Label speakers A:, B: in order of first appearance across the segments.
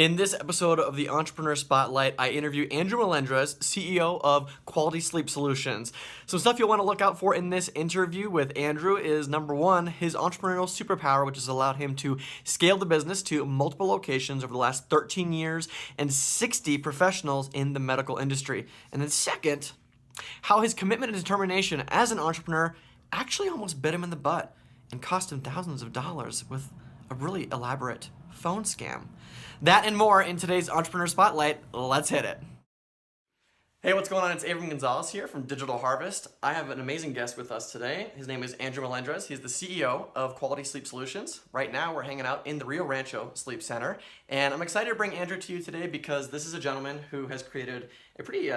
A: In this episode of the Entrepreneur Spotlight, I interview Andrew Melendrez, CEO of Quality Sleep Solutions. Some stuff you'll want to look out for in this interview with Andrew is number one, his entrepreneurial superpower, which has allowed him to scale the business to multiple locations over the last 13 years and 60 professionals in the medical industry. And then second, how his commitment and determination as an entrepreneur actually almost bit him in the butt and cost him thousands of dollars with a really elaborate phone scam. That and more in today's Entrepreneur Spotlight. Let's hit it. Hey, what's going on? It's Abram Gonzalez here from Digital Harvest. I have an amazing guest with us today. His name is Andrew Melendrez. He's the CEO of Quality Sleep Solutions. Right now, we're hanging out in the Rio Rancho Sleep Center. And I'm excited to bring Andrew to you today because this is a gentleman who has created a pretty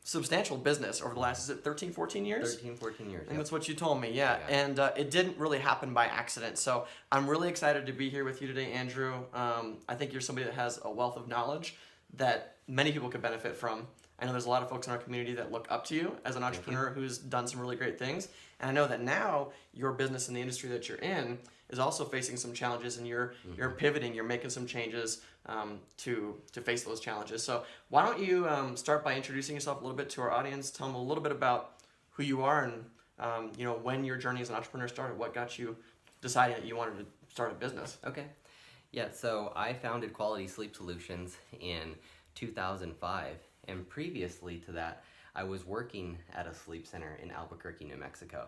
A: substantial business over the last, is it 13, 14 years?
B: 13, 14 years.
A: I think that's what you told me, yeah. And it didn't really happen by accident. So I'm really excited to be here with you today, Andrew. I think you're somebody that has a wealth of knowledge that many people could benefit from. I know there's a lot of folks in our community that look up to you as an entrepreneur who's done some really great things. And I know that now your business in the industry that you're in is also facing some challenges, and you're pivoting, you're making some changes to face those challenges. So why don't you start by introducing yourself a little bit to our audience, tell them a little bit about who you are and when your journey as an entrepreneur started, what got you deciding that you wanted to start a business.
B: Okay. Yeah, so I founded Quality Sleep Solutions in 2005, and previously to that, I was working at a sleep center in Albuquerque, New Mexico.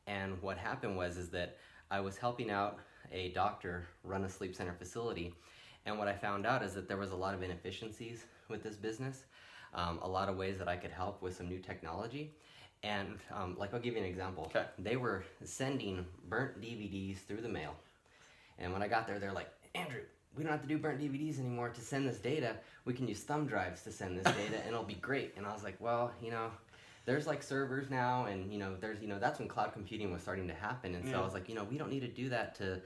B: And what happened is that I was helping out a doctor run a sleep center facility, and what I found out is that there was a lot of inefficiencies with this business, a lot of ways that I could help with some new technology. And I'll give you an example.
A: Okay.
B: They were sending burnt DVDs through the mail, and when I got there, they're like, Andrew, we don't have to do burnt DVDs anymore to send this data. We can use thumb drives to send this data, and it'll be great. And I was like, well, there's like servers now, and there's that's when cloud computing was starting to happen. And so I was like, we don't need to do that to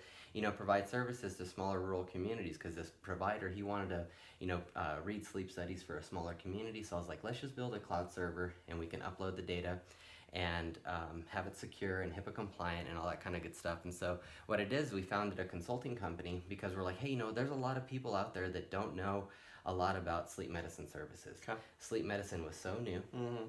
B: provide services to smaller rural communities, because this provider, he wanted to read sleep studies for a smaller community. So I was like, let's just build a cloud server, and we can upload the data and have it secure and HIPAA compliant and all that kind of good stuff. And so what it is, we founded a consulting company because we're like, hey, there's a lot of people out there that don't know a lot about sleep medicine services.
A: Okay.
B: Sleep medicine was so new. Mm-hmm.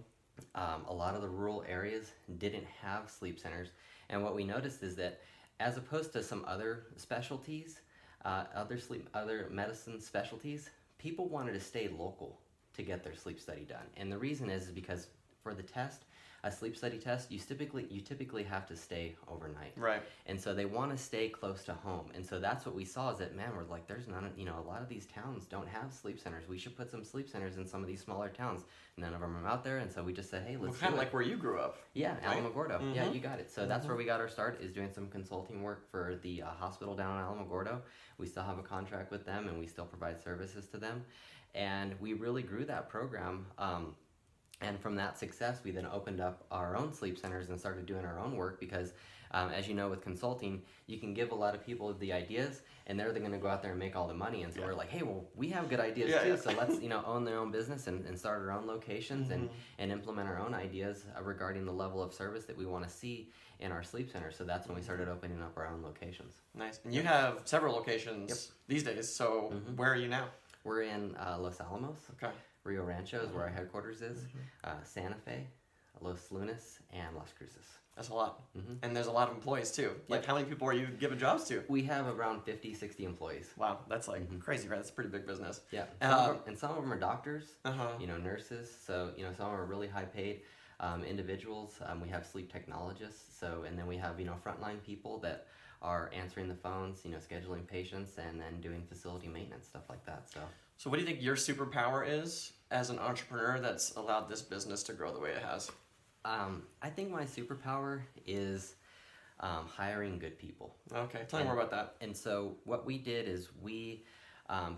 B: A lot of the rural areas didn't have sleep centers. And what we noticed is that as opposed to some other specialties, other medicine specialties, people wanted to stay local to get their sleep study done. And the reason is because for the test, a sleep study test, you typically have to stay overnight.
A: Right.
B: And so they want to stay close to home. And so that's what we saw is that, man, we're like, there's none, a lot of these towns don't have sleep centers. We should put some sleep centers in some of these smaller towns. None of them are out there. And so we just said, hey, let's
A: kind of like where you grew up.
B: Yeah,
A: right?
B: Alamogordo.
A: Mm-hmm.
B: Yeah, you got it. So that's where we got our start, is doing some consulting work for the hospital down in Alamogordo. We still have a contract with them, and we still provide services to them. And we really grew that program. And from that success, we then opened up our own sleep centers and started doing our own work because, as you know, with consulting, you can give a lot of people the ideas, and they're going to go out there and make all the money. And so we're like, hey, well, we have good ideas too, so let's own their own business and start our own locations and implement our own ideas regarding the level of service that we want to see in our sleep center. So that's when we started opening up our own locations.
A: Nice. And you have several locations these days, so where are you now?
B: We're in Los Alamos.
A: Okay.
B: Rio Rancho is where our headquarters is, Santa Fe, Los Lunas, and Las Cruces.
A: That's a lot. And there's a lot of employees too. Like, how many people are you giving jobs to?
B: We have around 50, 60 employees.
A: Wow, that's like crazy, right? That's a pretty big business.
B: Yeah, and some of them are doctors, nurses, so some are really high paid individuals. We have sleep technologists, and then we have frontline people that are answering the phones, scheduling patients, and then doing facility maintenance, stuff like that.
A: So what do you think your superpower is as an entrepreneur that's allowed this business to grow the way it has?
B: I think my superpower is hiring good people.
A: Okay, tell me more about that.
B: And so what we did is we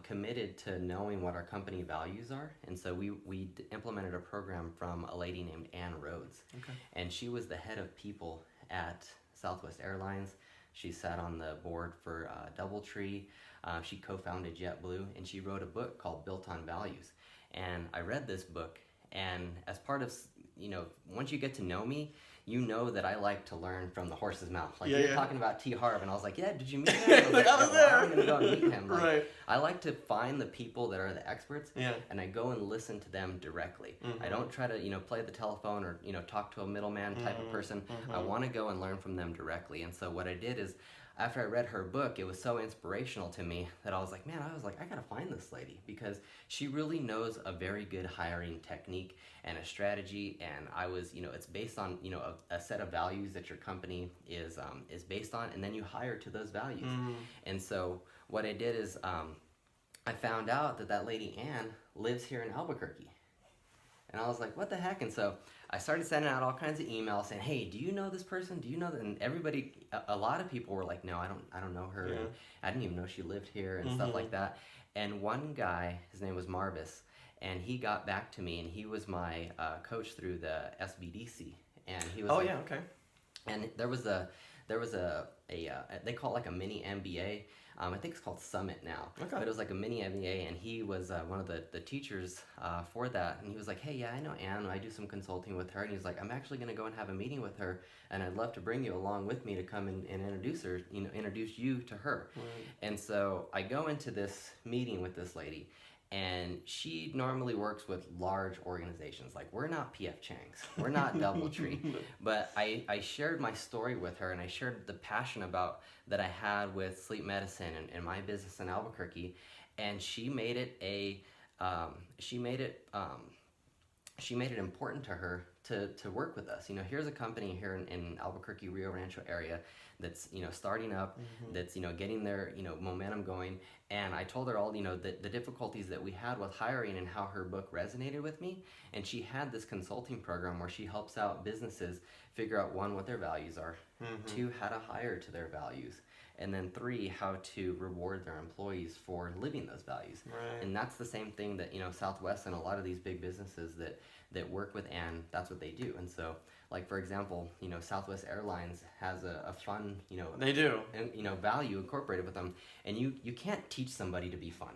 B: committed to knowing what our company values are. And so we implemented a program from a lady named Ann Rhodes.
A: Okay.
B: And she was the head of people at Southwest Airlines. She sat on the board for DoubleTree. She co-founded JetBlue, and she wrote a book called Built on Values. And I read this book, and as part of once you get to know me, you know that I like to learn from the horse's mouth. Like,
A: Yeah,
B: you're
A: yeah.
B: talking about T. Harv, and I was like, yeah, did you meet him?
A: Like, I was there.
B: I'm going to go and meet him. Like,
A: Right.
B: I like to find the people that are the experts,
A: Yeah.
B: and I go and listen to them directly.
A: Mhm.
B: I don't try to, play the telephone or, talk to a middleman type of person. I want to go and learn from them directly. And so what I did is, after I read her book, it was so inspirational to me that I was like, I gotta find this lady, because she really knows a very good hiring technique and a strategy. And I was, it's based on, a set of values that your company is based on, and then you hire to those values. And so what I did is, I found out that lady Ann lives here in Albuquerque. And I was like, what the heck? And so I started sending out all kinds of emails saying, hey, do you know this person? Do you know that? And everybody, a lot of people were like, no, I don't know her.
A: Yeah.
B: And I didn't even know she lived here and stuff like that. And one guy, his name was Marvis, and he got back to me, and he was my coach through the SBDC. And he was
A: Okay.
B: And there was a they call it like a mini MBA. I think it's called Summit now.
A: Okay.
B: But it was like a mini MBA, and he was one of the teachers for that. And he was like, hey, yeah, I know Ann. I do some consulting with her. And he's like, I'm actually going to go and have a meeting with her, and I'd love to bring you along with me to come and introduce her, introduce you to her.
A: Right.
B: And so I go into this meeting with this lady, and she normally works with large organizations. Like, we're not PF Chang's, we're not Doubletree, but I shared my story with her, and I shared the passion that I had with sleep medicine and my business in Albuquerque, and she made it important to her to work with us. Here's a company here in Albuquerque, Rio Rancho area that's, starting up, that's, getting their, momentum going. And I told her all, the difficulties that we had with hiring and how her book resonated with me. And she had this consulting program where she helps out businesses figure out, one, what their values are, two, how to hire to their values, and then three, how to reward their employees for living those values.
A: Right.
B: And that's the same thing that, Southwest and a lot of these big businesses that work with Ann, that's what they do. And so, like, for example, Southwest Airlines has a fun,
A: They do.
B: and, value incorporated with them. And you can't teach somebody to be fun.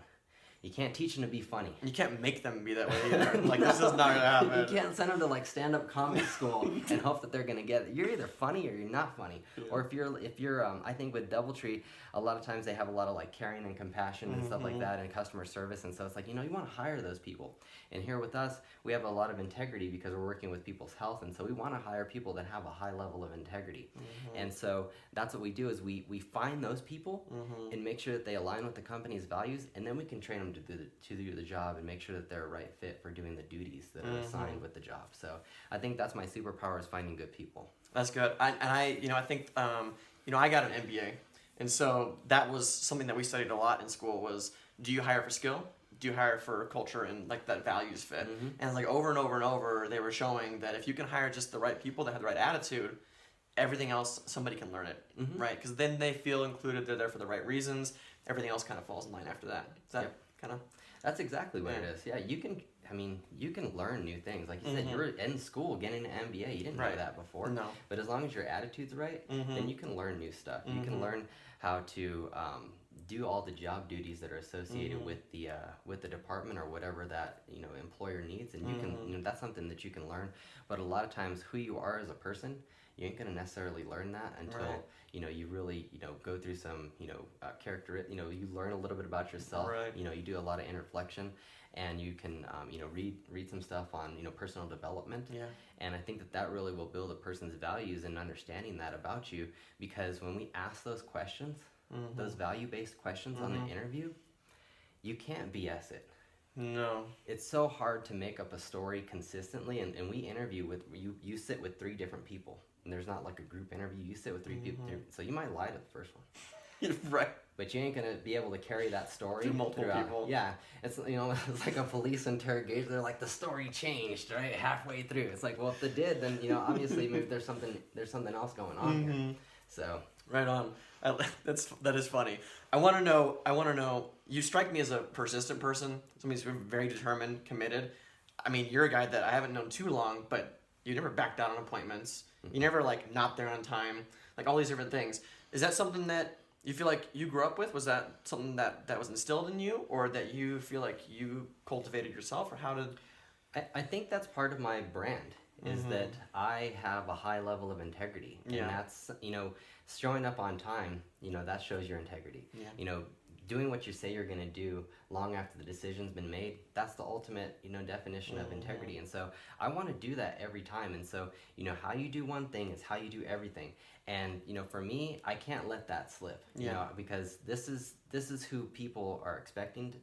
B: You can't teach them to be funny.
A: You can't make them be that way either. Like, this is not gonna happen.
B: You can't send them to like stand-up comedy school and hope that they're gonna get it. You're either funny or you're not funny.
A: Yeah.
B: Or if you're I think with Doubletree, a lot of times they have a lot of like caring and compassion and stuff like that, and customer service, and so it's like, you want to hire those people. And here with us, we have a lot of integrity because we're working with people's health, and so we want to hire people that have a high level of integrity. And so that's what we do is we find those people and make sure that they align with the company's values, and then we can train them to do the job and make sure that they're a right fit for doing the duties that are assigned with the job. So I think that's my superpower, is finding good people.
A: That's good. I think I got an MBA, and so that was something that we studied a lot in school. Was, do you hire for skill? Do you hire for culture and like that values fit? And it's like over and over and over, they were showing that if you can hire just the right people that have the right attitude, everything else, somebody can learn it, right? Because then they feel included. They're there for the right reasons. Everything else kind of falls in line after that. Is that kind of?
B: That's exactly what it is. Yeah, you can learn new things. Like you said, you were in school getting an MBA. You didn't know that before.
A: No.
B: But as long as your attitude's right, then you can learn new stuff. You can learn how to do all the job duties that are associated with the department or whatever that employer needs, and you can that's something that you can learn. But a lot of times, who you are as a person, you ain't gonna necessarily learn that until you really go through some character. You learn a little bit about yourself.
A: Right.
B: You do a lot of introspection, and you can read some stuff on personal development.
A: Yeah.
B: And I think that really will build a person's values and understanding that about you, because when we ask those questions, those value-based questions on the interview, you can't BS it.
A: No.
B: It's so hard to make up a story consistently, and we interview with you sit with 3 different people, and there's not like a group interview. You sit with 3 people, so you might lie to the first one.
A: Right.
B: But you ain't gonna be able to carry that story
A: To multiple
B: throughout.
A: people.
B: Yeah, it's it's like a police interrogation. They're like, the story changed right halfway through. It's like, well, if it did, then obviously maybe there's something else going on here. So
A: right on. That is funny. I want to know. You strike me as a persistent person. Somebody who's very determined, committed. I mean, you're a guy that I haven't known too long, but you never back down on appointments. You never like not there on time. Like all these different things. Is that something that you feel like you grew up with? Was that something that was instilled in you, or that you feel like you cultivated yourself, or how did?
B: I think that's part of my brand. is that I have a high level of integrity, and that's, showing up on time, that shows your integrity. Doing what you say you're going to do long after the decision's been made, that's the ultimate, definition of integrity. And so I want to do that every time. And so, how you do one thing is how you do everything. And, for me, I can't let that slip, because this is who people are expecting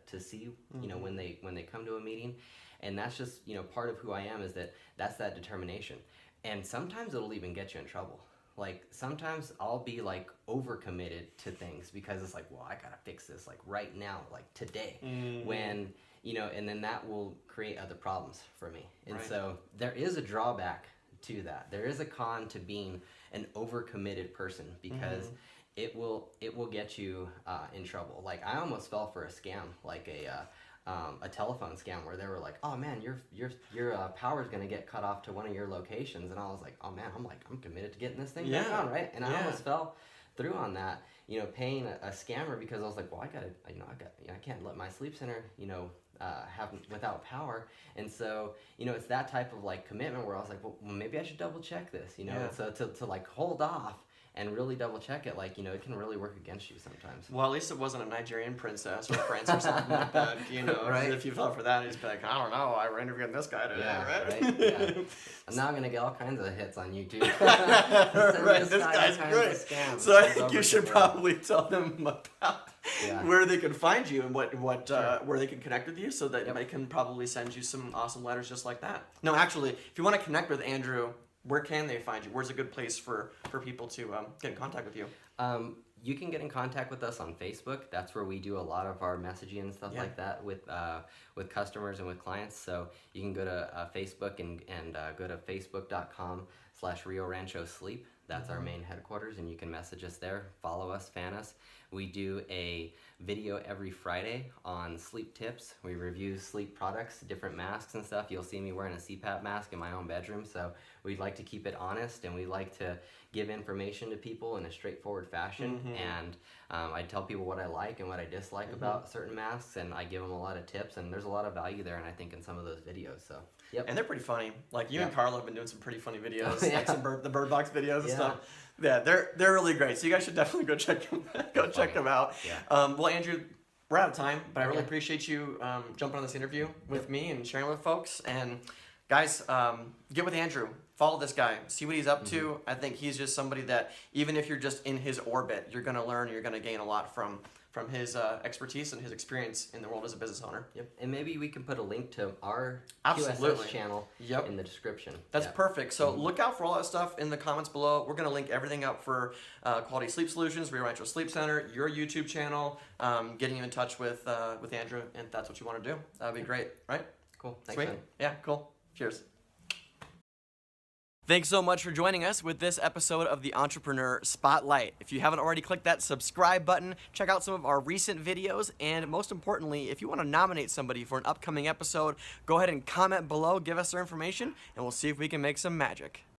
B: to see, when they come to a meeting. And that's just, part of who I am, is that's that determination. And sometimes it'll even get you in trouble. Like, sometimes I'll be, like, overcommitted to things because it's like, well, I gotta fix this, like, right now, like, today. When, and then that will create other problems for me. And so there is a drawback to that. There is a con to being an overcommitted person, because it will get you in trouble. Like, I almost fell for a scam, like a telephone scam, where they were like, oh man, your power's gonna get cut off to one of your locations, and I was like, oh man, I'm committed to getting this thing back on, right? And I almost fell through on that, paying a scammer, because I was like, well, I can't let my sleep center, have without power. And so, it's that type of like commitment where I was like, well, maybe I should double check this, so to like hold off and really double check it, like, it can really work against you sometimes.
A: Well, at least it wasn't a Nigerian princess or prince or something like that,
B: Right.
A: If you fell for that, you'd just be like, I don't know, I interviewed this guy today, right?
B: Yeah. I'm now going to get all kinds of hits on YouTube.
A: Right, this guy's great. So I think you should probably tell them about where they can find you and what where they can connect with you, so that they can probably send you some awesome letters just like that. No, actually, if you want to connect with Andrew, where can they find you? Where's a good place for people to get in contact with you?
B: You can get in contact with us on Facebook. That's where we do a lot of our messaging and stuff like that with customers and with clients. So you can go to Facebook and go to facebook.com/Rio Rancho Sleep. That's our main headquarters, and you can message us there, follow us, fan us. We do a video every Friday on sleep tips. We review sleep products, different masks and stuff. You'll see me wearing a CPAP mask in my own bedroom, so we'd like to keep it honest, and we like to give information to people in a straightforward fashion. And I tell people what I like and what I dislike about certain masks, and I give them a lot of tips, and there's a lot of value there, and I think in some of those videos. So
A: and they're pretty funny. Like, you and Carla have been doing some pretty funny videos, like the Bird Box videos and stuff. Yeah, they're really great. So you guys should definitely go check them out. Well, Andrew, we're out of time, but I really appreciate you jumping on this interview with me and sharing with folks. And guys, get with Andrew. Follow this guy. See what he's up to. I think he's just somebody that, even if you're just in his orbit, you're going to learn, you're going to gain a lot from his expertise and his experience in the world as a business owner.
B: And maybe we can put a link to our QSS channel in the description.
A: That's perfect. So look out for all that stuff in the comments below. We're going to link everything up for Quality Sleep Solutions, Rio Rancho Sleep Center, your YouTube channel, getting you in touch with Andrew, and if that's what you want to do. That'd be great, right?
B: Cool. Thanks,
A: Sweet.
B: man.
A: Yeah, cool. Cheers. Thanks so much for joining us with this episode of the Entrepreneur Spotlight. If you haven't already clicked that subscribe button, check out some of our recent videos, and most importantly, if you want to nominate somebody for an upcoming episode, go ahead and comment below, give us their information, and we'll see if we can make some magic.